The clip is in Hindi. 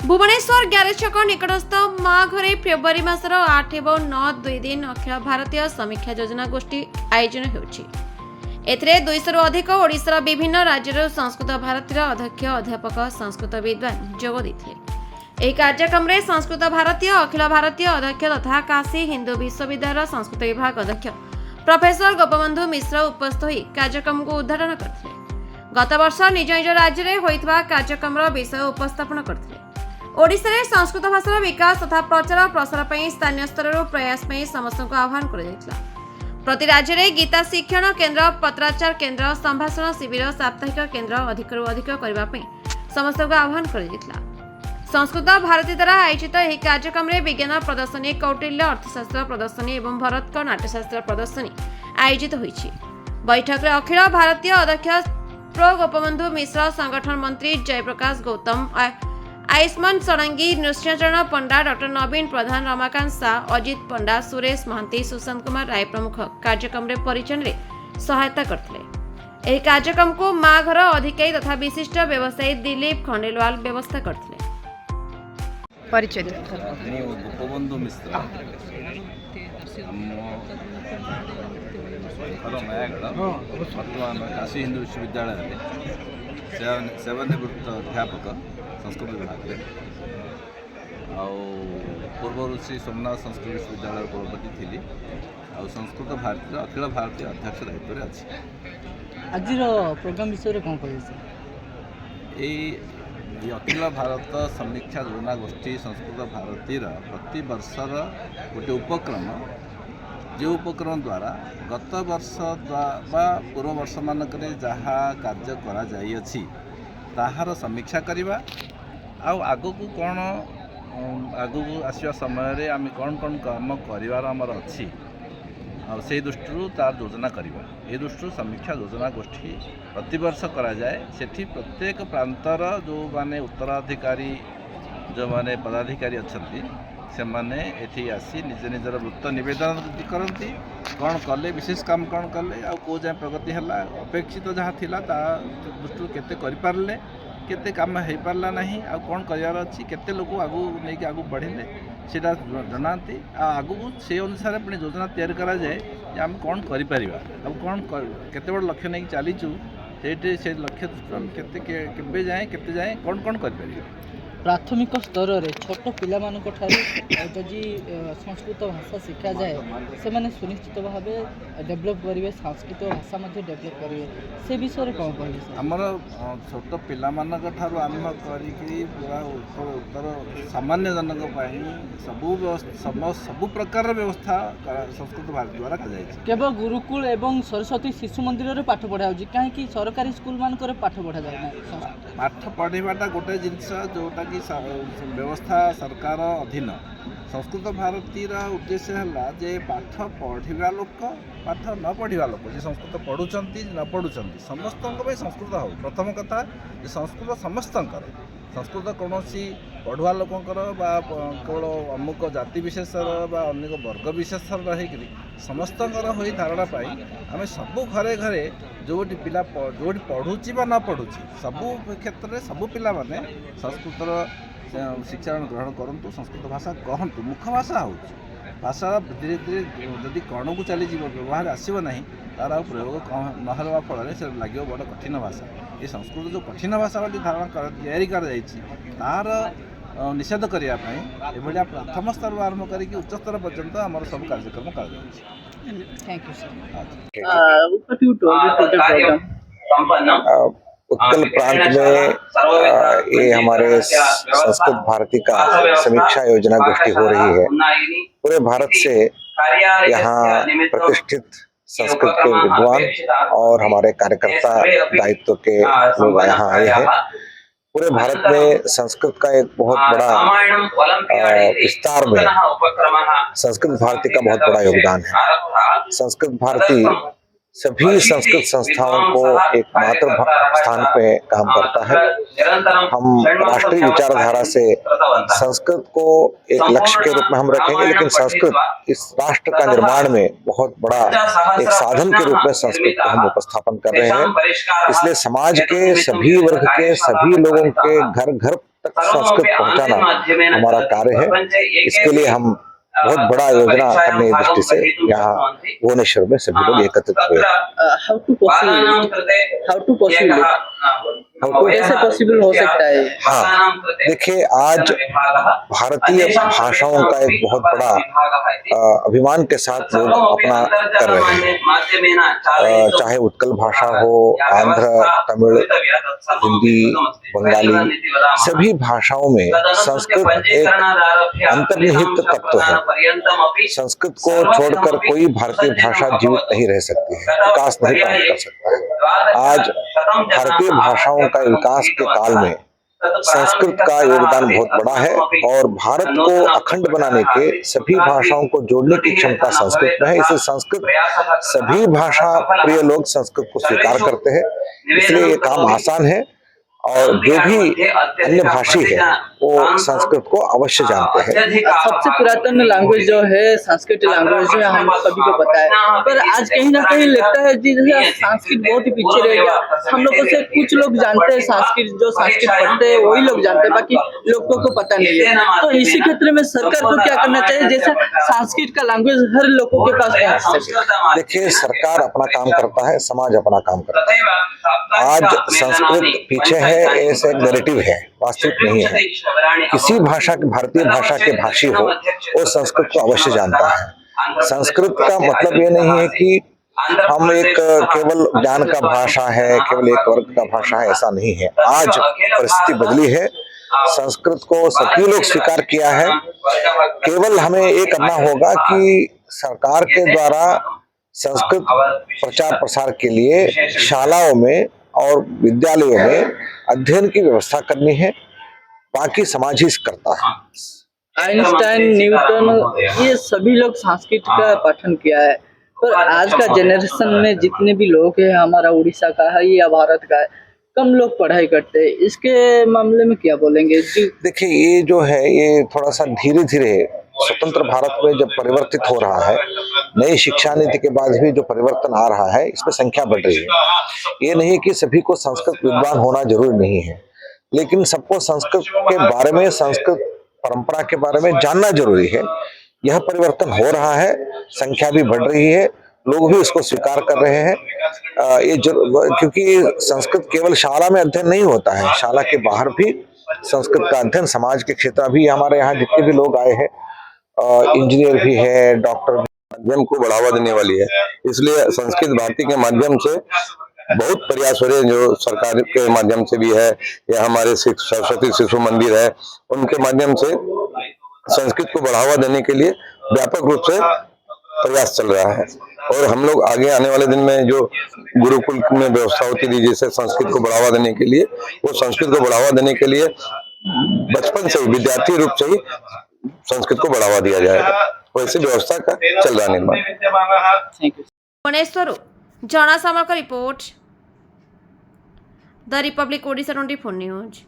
भुवनेश्वर ग्यारेज छक निकटस्थ माँ घरे फेब्रुआरी मासर 8 और 9 2 दिन अखिल भारतीय समीक्षा योजना गोष्ठी आयोजन होउछि। एथिरे 200 रु अधिक ओडिशार विभिन्न राज्यर संस्कृत भारतीय अध्यक्ष अध्यापक संस्कृत विद्वान जोग देथिले। ଏହି କାର୍ଯ୍ୟକ୍ରମରେ ସଂସ୍କୃତ ଭାରତୀୟ ଅଖିଳ ଭାରତୀୟ ଅଧ୍ୟକ୍ଷ ତଥା କାଶୀ ହିନ୍ଦୁ ବିଶ୍ୱବିଦ୍ୟାଳୟର ସଂସ୍କୃତ ବିଭାଗ ଅଧ୍ୟକ୍ଷ ପ୍ରଫେସର ଗୋପବନ୍ଧୁ ମିଶ୍ର ଉପସ୍ଥିତ ହୋଇ କାର୍ଯ୍ୟକ୍ରମକୁ ଉଦ୍ଘାଟନ କରିଥିଲେ। ଗତ ବର୍ଷ ନିଜ ନିଜ ରାଜ୍ୟରେ ହୋଇଥିବା କାର୍ଯ୍ୟକ୍ରମର ବିଷୟ ଉପସ୍ଥାପନ କରିଥିଲେ। ଓଡ଼ିଶାରେ ସଂସ୍କୃତ ଭାଷାର ବିକାଶ ତଥା ପ୍ରଚାର ପ୍ରସାର ପାଇଁ ସ୍ଥାନୀୟ ସ୍ତରରୁ ପ୍ରୟାସ ପାଇଁ ସମସ୍ତଙ୍କୁ ଆହ୍ୱାନ କରାଯାଇଥିଲା। ପ୍ରତି ରାଜ୍ୟରେ ଗୀତା ଶିକ୍ଷଣ କେନ୍ଦ୍ର, ପତ୍ରାଚାର କେନ୍ଦ୍ର, ସମ୍ଭାଷଣ ଶିବିର, ସାପ୍ତାହିକ କେନ୍ଦ୍ର ଅଧିକରୁ ଅଧିକ କରିବା ପାଇଁ ସମସ୍ତଙ୍କୁ ଆହ୍ୱାନ କରାଯାଇଥିଲା। संस्कृत भारती द्वारा आयोजित यह कार्यक्रम में विज्ञान प्रदर्शनी, कौटिल्य अर्थशास्त्र प्रदर्शनी और भरतक नाट्यशास्त्र प्रदर्शनी आयोजित होइछि। बैठक में अखिल भारतीय अध्यक्ष प्रो गोपबंधु मिश्र, संगठन मंत्री जयप्रकाश गौतम, आयुष्मान षडंगी, नृसिंहचरण पंडा, डॉ नवीन प्रधान, रमाकांत शाह, अजित पंडा, सुरेश महांती, सुशांत कुमार राय प्रमुख कार्यक्रम में परिचय में सहायता करते। यह कार्यक्रम को माँ घर अधिकारी तथा विशिष्ट व्यवसायी दिलीप खंडेलवाल व्यवस्था करते। परिचय गोपबंधु मिश्र वर्तमान काशी हिंदू विश्वविद्यालय सेवानिवृत्त अध्यापक संस्कृत विभाग पूर्व श्री सोमनाथ संस्कृत विश्वविद्यालय कुलपति थी संस्कृत भारती अखिल भारतीय अध्यक्ष दायित्व अच्छी। आज प्रोग्राम विषय कौन कह अखिल भारत समीक्षा योजना गोष्ठी संस्कृत भारती प्रति वर्षर गोटे उपक्रम जो उपक्रम द्वारा गत वर्ष पूर्व वर्ष मानक जहाँ कार्य करा जाइए ताहार समीक्षा करवा आगु को कौन आगु आसवा समय आम कौन कौन काम करार आमर अच्छी से दृष्टि तार योजना करवा ये दृष्टि समीक्षा योजना गोष्ठी प्रतिवर्ष करा जाए। सेठी प्रत्येक प्रांतर जो माने उत्तराधिकारी जो माने पदाधिकारी अच्छा से माने एठी आसी निज निजर वृत्त निवेदन करती कौन कले विशेष काम कौन कले आ को जाए प्रगति है अपेक्षित जहाँ थिला ता दृष्टि केते करि पारले केते काम हो पारला नहीं आ कौन करार अच्छी केते लोक आगु नहीं आगु बढ़िले सेटा जनाती आगु से अनुसार पुणी योजना तैयारी करा जाए आम कौन करिपरिबा अब कौन केते बड़ लक्ष्य नहीं चलीचु से लक्ष्य केबे जाए केते जाए कौन कौन करिपरिबा। प्राथमिक स्तर रे छोट पिला मानक ठारे जदि संस्कृत भाषा शिखा जाए से माने सुनिश्चित भाव डेभलप करेंगे, संस्कृत भाषा डेभलप करेंगे से विषय कौन कह आमर छोट पिला मानक ठारू आरंभ करी पूरा उत्तर सामान्य जनक सबू सबू प्रकार व्यवस्था संस्कृत भारती द्वारा केवल गुरुकुल एवं सरस्वती शिशु मंदिर में पाठ पढ़ा कहीं सरकारी स्कूल मान पाठ पढ़ा जाए पाठ पढ़ाटा गोटे जिनस जोटा कि व्यवस्था सरकार अधीन संस्कृत भारती उद्देश्य है जे पाठ पढ़ा लोक पाठ न पढ़ा लोक जे संस्कृत पढ़ुंट न पढ़ुंट समस्त संस्कृत हो प्रथम कथा संस्कृत समस्त संस्कृत कौन पढ़ुआ लोकंर केवल अमुक जाति विशेषर अनेक वर्ग विशेषर रही समस्त हो धारणा पाई आम सबू घरे घरे जो पिला जो पढ़ुची न पढ़ुची सबू क्षेत्र में सबू पिला माने संस्कृतर शिक्षा ग्रहण करूँ संस्कृत भाषा कहतु मुख्य भाषा हो भाषा धीरे धीरे जदि कण को चली व्यवहार आसब ना तार प्रयोग नहवा फल से लगे बड़ कठिन भाषा ये संस्कृत जो कठिन भाषा वाली धारणा तैयारी तार निषेध करने प्रथम स्तर आरंभ करके उच्च स्तर पर्यंत आम सब कार्यक्रम कर। Thank you sir. उत्कल प्रांत में ये हमारे संस्कृत भारती का समीक्षा योजना गोष्ठी हो रही है। पूरे भारत से यहाँ प्रतिष्ठित संस्कृत के विद्वान और हमारे कार्यकर्ता दायित्व के लोग यहाँ आए हैं। पूरे भारत में संस्कृत का एक बहुत बड़ा विस्तार में संस्कृत भारती का बहुत बड़ा योगदान है। संस्कृत भारती सभी संस्कृत संस्थाओं को एक मात्र स्थान पे काम करता है। हम राष्ट्रीय विचारधारा से संस्कृत को एक लक्ष्य के रूप में हम रखेंगे, लेकिन संस्कृत इस राष्ट्र का निर्माण में बहुत बड़ा एक साधन के रूप में संस्कृत को हम उपस्थापन कर रहे हैं। इसलिए समाज के सभी वर्ग के सभी लोगों के घर घर तक संस्कृत पहुंचाना हमारा कार्य है। इसके लिए हम बहुत बड़ा योजना करने की दृष्टि से यहाँ भुवनेश्वर में सभी लोग एकत्रित हुए। हाउ टू पॉसिबल कैसे पॉसिबल हो सकता है? हाँ, देखिए आज भारतीय भाषाओं का एक बहुत बड़ा अभिमान के साथ लोग अपना कर रहे हैं, चाहे उत्कल भाषा हो, आंध्र, तमिल, हिंदी, बंगाली, सभी भाषाओं में संस्कृत एक अंतर्निहित तत्व है। संस्कृत को छोड़कर कोई भारतीय भाषा जीवित नहीं रह सकती है, विकास नहीं प्राप्त कर सकता है। आज भारतीय भाषाओं का विकास के काल में संस्कृत का योगदान बहुत बड़ा है और भारत को अखंड बनाने के सभी भाषाओं को जोड़ने की क्षमता संस्कृत में है। इसलिए संस्कृत सभी भाषा प्रिय लोग संस्कृत को स्वीकार करते हैं, इसलिए ये काम आसान है और जो भी अन्य भाषी है वो संस्कृत को अवश्य जानते हैं। सबसे पुरातन लैंग्वेज जो है संस्कृत लैंग्वेज है, हम सभी को पता है, पर आज कहीं ना कहीं लगता है जैसे संस्कृत बहुत ही पीछे रह गया। हम लोगों से कुछ लोग जानते हैं संस्कृत, जो संस्कृत पढ़ते हैं वही लोग जानते हैं, बाकी लोगों को पता नहीं है। तो इसी क्षेत्र में सरकार को क्या करना चाहिए जैसे संस्कृत का लैंग्वेज हर लोगों के पास पहुंच सके? देखिए, सरकार अपना काम करता है, समाज अपना काम करता है। आज संस्कृत पीछे है, ऐसे एक नैरेटिव है, वास्तविक नहीं है। किसी भाषा के भारतीय भाषा के भाषी हो वो संस्कृत को अवश्य जानता है। संस्कृत का मतलब ये नहीं है कि हम एक केवल ज्ञान का भाषा है, केवल एक वर्ग का भाषा है, ऐसा नहीं है। आज परिस्थिति बदली है, संस्कृत को सभी लोग स्वीकार किया है। केवल हमें ये करना होगा कि सरकार के द्वारा संस्कृत प्रचार प्रसार के लिए शालाओं में और विद्यालयों में अध्ययन की व्यवस्था करनी है, बाकी समाज ही करता है। आइंस्टाइन, न्यूटन, ये सभी लोग संस्कृत का पठन किया है, पर आज का जनरेशन में जितने भी लोग हैं, हमारा उड़ीसा का है या भारत का है, कम लोग पढ़ाई करते हैं। इसके मामले में क्या बोलेंगे? देखिए, ये जो है ये थोड़ा सा धीरे धीरे स्वतंत्र भारत में जब परिवर्तित हो रहा है, नई शिक्षा नीति के बाद भी जो परिवर्तन आ रहा है, इसमें संख्या बढ़ रही है। ये नहीं कि सभी को संस्कृत विद्वान होना जरूरी नहीं है, लेकिन सबको संस्कृत के बारे में, संस्कृत परंपरा के बारे में जानना जरूरी है। यह परिवर्तन हो रहा है, संख्या भी बढ़ रही है, लोग भी इसको स्वीकार कर रहे हैं। क्योंकि संस्कृत केवल शाला में अध्ययन नहीं होता है, शाला के बाहर भी संस्कृत का अध्ययन समाज के क्षेत्र, अभी हमारे यहाँ जितने भी लोग आए हैं, इंजीनियर भी है, डॉक्टर भी, माध्यम को बढ़ावा देने वाली है। इसलिए संस्कृत भारती के माध्यम से बहुत प्रयास हो रहे हैं, जो सरकार के माध्यम से भी है या हमारे सरस्वती शिशु मंदिर है, उनके माध्यम से संस्कृत को बढ़ावा देने के लिए व्यापक रूप से प्रयास चल रहा है। और हम लोग आगे आने वाले दिन में जो गुरुकुल में व्यवस्था होती थी जैसे संस्कृत को बढ़ावा देने के लिए, वो संस्कृत को बढ़ावा देने के लिए बचपन से ही विद्यार्थी रूप से ही संस्कृत को बढ़ावा दिया जाएगा, वैसे व्यवस्था का चल रहा निर्माण। भुवनेश्वर जना सामल का report, the Republic Odisha 24 news.